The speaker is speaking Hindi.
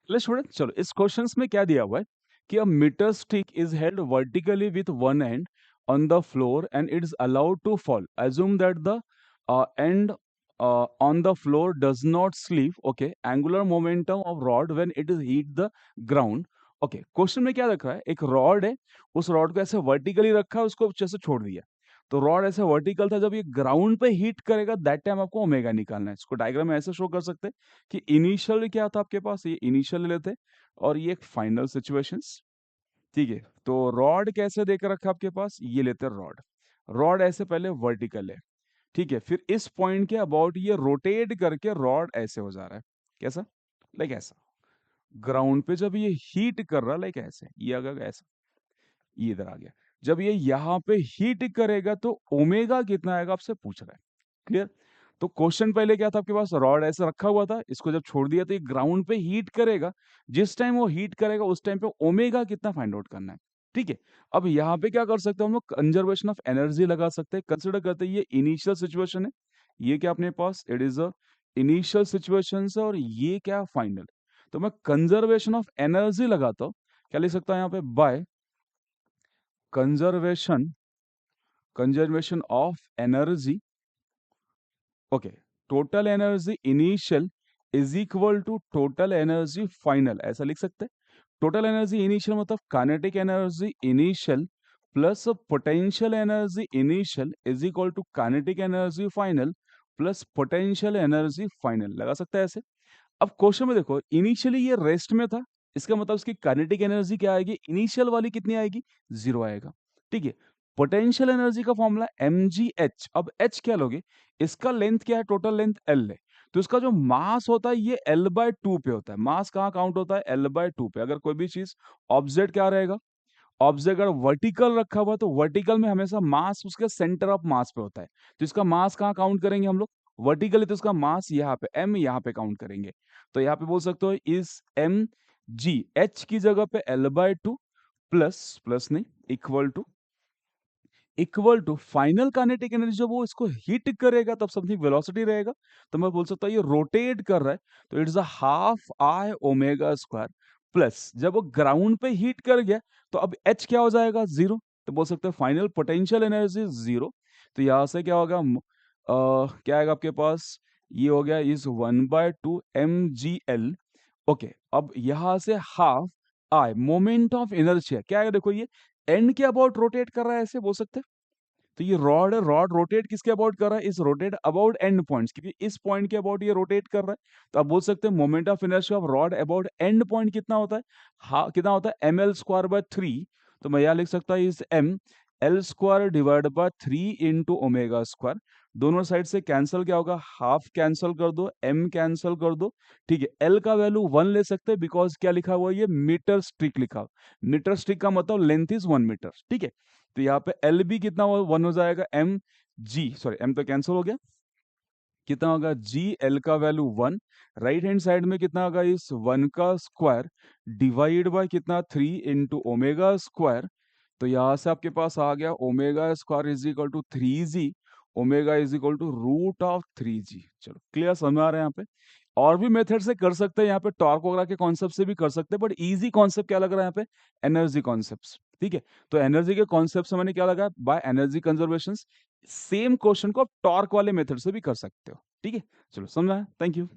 चलो स्टूडेंट, चलो इस क्वेश्चन में क्या दिया हुआ है कि a metre stick is held vertically with one end on the floor and it is allowed to fall, assume that the end on the floor does not slip, okay, angular momentum of rod when it is hit the ground. okay, question में क्या रखा है, एक रॉड है, उस रॉड को ऐसे वर्टिकली रखा है, उसको जैसे छोड़ दिया, तो रॉड ऐसे वर्टिकल था, जब ये ग्राउंड पे हिट करेगा दैट टाइम आपको ओमेगा निकालना है। इसको डायग्राम में ऐसे शो कर सकते हैं कि इनिशियल क्या था आपके पास, ये इनिशियल ले लेते और ये एक फाइनल सिचुएशंस। ठीक है, तो रॉड कैसे देकर रखा आपके पास, ये लेते हैं रॉड। रॉड ऐसे पहले वर्टिकल है, ठीक है, फिर इस पॉइंट के अबाउट ये रोटेट करके रॉड ऐसे हो जा रहा है, कैसा, लाइक ऐसा, ग्राउंड पे जब ये हीट कर रहा, लाइक ऐसे, ये अगर ऐसा, ये इधर आ गया, जब ये यहाँ पे हीट करेगा तो ओमेगा कितना आएगा आपसे पूछ रहा है। क्लियर? तो क्वेश्चन पहले क्या था आपके पास, रॉड ऐसे रखा हुआ था, इसको जब छोड़ दिया तो ये ग्राउंड पे हीट करेगा, जिस टाइम वो हीट करेगा उस टाइम पे ओमेगा कितना फाइंड आउट करना है। ठीक है, अब यहाँ पे क्या कर सकते हैं हम लोग, कंजर्वेशन ऑफ एनर्जी लगा सकते हैं। कंसिडर करते हैं ये इनिशियल सिचुएशन है, ये क्या अपने पास, it is a initial situation है, और ये क्या फाइनल। तो मैं कंजर्वेशन ऑफ एनर्जी लगाता हूँ, क्या लिख सकता हूँ यहाँ पे, by conservation of energy, okay, total energy initial is equal to total energy final, ऐसा लिख सकते हैं। टोटल एनर्जी इनिशियल मतलब kinetic energy initial plus potential energy initial is equal to kinetic energy final plus potential energy final, लगा सकते हैं ऐसे। अब क्वेश्चन में देखो, इनिशियली ये रेस्ट में था, इसका मतलब इसकी काइनेटिक एनर्जी क्या आएगी, इनिशियल वाली कितनी आएगी, 0 आएगा। ठीक है, पोटेंशियल एनर्जी का फॉर्मूला mgh, अब h क्या लोगे, इसका लेंथ क्या है, टोटल लेंथ l है, तो इसका जो मास होता है ये l/2 पे होता है। मास कहाँ काउंट होता है, l/2 पे। अगर कोई भी चीज ऑब्जेक्ट क्या रहेगा, ऑब्जेक्ट अगर वर्टिकल रखा हुआ तो वर्टिकल में हमेशा मास उसके सेंटर ऑफ मास पे होता है, तो इसका मास कहाँ काउंट करेंगे हम लोग, वर्टिकली, तो इसका मास यहाँ पे m, यहाँ पे काउंट करेंगे। तो यहाँ पे बोल सकते हो इस m g, h की जगह पे l/2 प्लस, प्लस नहीं, equal to final kinetic energy, जब वो इसको हिट करेगा तब समथिंग वेलोसिटी रहेगा, तो मैं बोल सकता हूँ ये रोटेट कर रहा है, तो it's a half I omega square, plus जब वो ग्राउंड पे हिट कर गया तो अब एच क्या हो जाएगा, 0, तो बोल सकते हैं फाइनल पोटेंशियल एनर्जी 0। तो यहाँ से क्या होगा, क्या आएगा आपके पास, ये हो गया इज 1/2 mgl। ओके, अब यहां से half I moment of inertia क्या है, देखो ये एंड के अबाउट रोटेट कर रहा है, ऐसे बोल सकते हैं। तो ये रॉड है, रॉड रोटेट किसके अबाउट कर रहा है, इस रोटेट अबाउट एंड पॉइंट्स, क्योंकि इस पॉइंट के अबाउट ये रोटेट कर रहा है। तो आप बोल सकते हैं moment of inertia of rod about and point कितना होता है, कितना होता है, ml²/3। तो मैं यहाँ लिख सकता हूँ इस ml² divide by 3 into omega square. दोनों साइड से कैंसिल क्या होगा, हाफ कैंसिल कर दो, m कैंसिल कर दो। ठीक है, l का वैल्यू 1 ले सकते हैं, बिकॉज क्या लिखा हुआ है, ये मीटर स्ट्रिक लिखा हुआ, मीटर स्ट्रिक का मतलब लेंथ इज 1 मीटर। ठीक है, तो यहाँ पे एल भी कितना 1 हो जाएगा, एम जी, सॉरी एम तो कैंसिल हो गया, कितना होगा, जी एल का वैल्यू 1, राइट हैंड साइड में कितना होगा, इस 1 का स्क्वायर डिवाइड बाय कितना, 3 इंटू ओमेगा स्क्वायर। तो यहाँ से आपके पास आ गया omega square is equal to 3g, omega is equal to √3g। चलो क्लियर, समझ आ रहा है यहाँ पे। और भी मेथड से कर सकते हैं, यहाँ पे टॉर्क वगैरह के कॉन्सेप्ट से भी कर सकते हैं, बट इजी कॉन्सेप्ट क्या लग रहा है यहाँ पे, एनर्जी कॉन्सेप्ट। ठीक है, तो एनर्जी के कॉन्सेप्ट से मैंने क्या लगा, by energy conservation. Same question को आप टॉर्क वाले मेथड से भी कर सकते हो। ठीक है, चलो समझा, थैंक यू।